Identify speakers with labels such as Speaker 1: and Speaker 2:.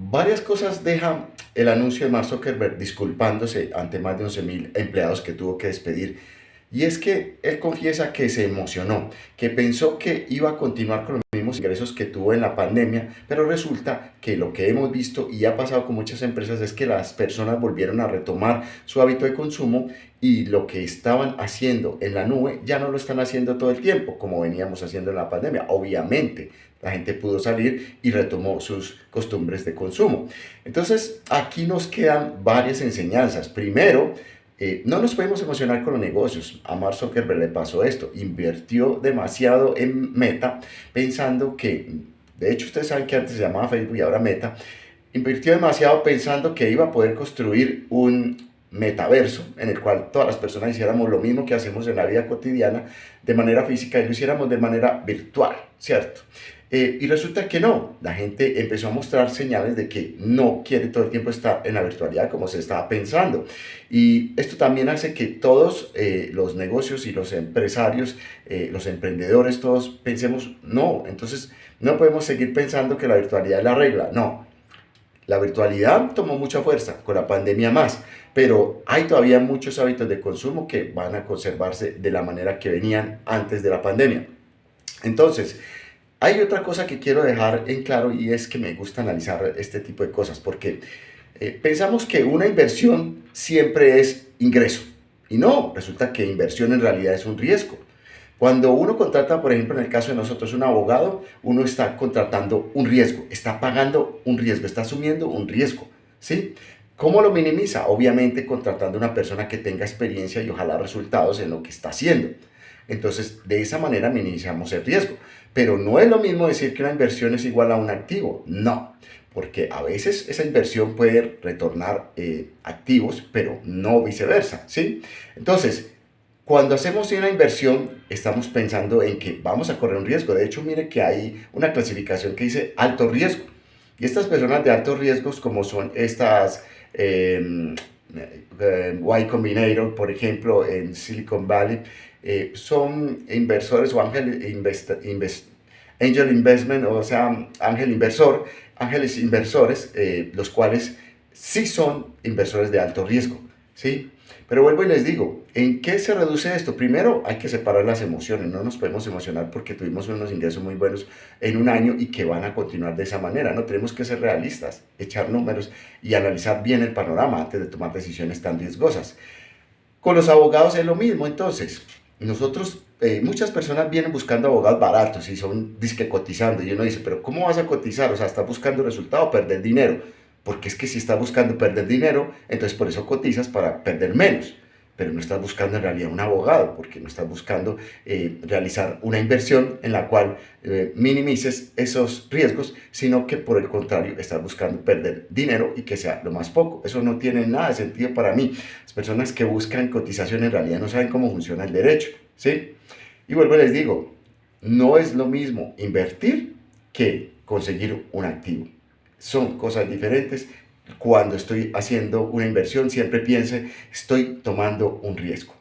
Speaker 1: Varias cosas deja el anuncio de Mark Zuckerberg disculpándose ante más de 11.000 empleados que tuvo que despedir. Y es que él confiesa que se emocionó, que pensó que iba a continuar con los mismos ingresos que tuvo en la pandemia, pero resulta que lo que hemos visto y ha pasado con muchas empresas es que las personas volvieron a retomar su hábito de consumo y lo que estaban haciendo en la nube ya no lo están haciendo todo el tiempo, como veníamos haciendo en la pandemia. Obviamente, la gente pudo salir y retomó sus costumbres de consumo. Entonces, aquí nos quedan varias enseñanzas. Primero, no nos podemos emocionar con los negocios. A Mark Zuckerberg le pasó esto. Invirtió demasiado en Meta pensando que, de hecho ustedes saben que antes se llamaba Facebook y ahora Meta, invirtió demasiado pensando que iba a poder construir un metaverso en el cual todas las personas hiciéramos lo mismo que hacemos en la vida cotidiana de manera física y lo hiciéramos de manera virtual, ¿cierto? Y resulta que no, la gente empezó a mostrar señales de que no quiere todo el tiempo estar en la virtualidad como se estaba pensando. Y esto también hace que todos los negocios y los empresarios, los emprendedores, todos pensemos, no, entonces no podemos seguir pensando que la virtualidad es la regla, no. La virtualidad tomó mucha fuerza, con la pandemia más, pero hay todavía muchos hábitos de consumo que van a conservarse de la manera que venían antes de la pandemia. Entonces, hay otra cosa que quiero dejar en claro y es que me gusta analizar este tipo de cosas porque pensamos que una inversión siempre es ingreso y no, resulta que inversión en realidad es un riesgo. Cuando uno contrata, por ejemplo, en el caso de nosotros, un abogado, uno está contratando un riesgo, está pagando un riesgo, está asumiendo un riesgo, ¿sí? ¿Cómo lo minimiza? Obviamente contratando a una persona que tenga experiencia y ojalá resultados en lo que está haciendo. Entonces, de esa manera minimizamos el riesgo. Pero no es lo mismo decir que una inversión es igual a un activo. No, porque a veces esa inversión puede retornar activos, pero no viceversa, ¿sí? Entonces, cuando hacemos una inversión, estamos pensando en que vamos a correr un riesgo. De hecho, mire que hay una clasificación que dice alto riesgo. Y estas personas de altos riesgos, como son estas Y Combinator, por ejemplo, en Silicon Valley, son inversores o angel investment, o sea, ángeles inversores, los cuales sí son inversores de alto riesgo, ¿sí? Pero vuelvo y les digo, ¿en qué se reduce esto? Primero, hay que separar las emociones. No nos podemos emocionar porque tuvimos unos ingresos muy buenos en un año y que van a continuar de esa manera. No tenemos que ser realistas, echar números y analizar bien el panorama antes de tomar decisiones tan riesgosas. Con los abogados es lo mismo, entonces. Nosotros, muchas personas vienen buscando abogados baratos y son disque cotizando. Y uno dice, pero ¿cómo vas a cotizar? O sea, ¿estás buscando resultado, perder dinero? Porque es que si estás buscando perder dinero, entonces por eso cotizas para perder menos. Pero no estás buscando en realidad un abogado, porque no estás buscando realizar una inversión en la cual minimices esos riesgos, sino que por el contrario estás buscando perder dinero y que sea lo más poco. Eso no tiene nada de sentido para mí. Las personas que buscan cotización en realidad no saben cómo funciona el derecho, ¿sí? Y vuelvo y les digo, no es lo mismo invertir que conseguir un activo. Son cosas diferentes. Cuando estoy haciendo una inversión, siempre piense, estoy tomando un riesgo.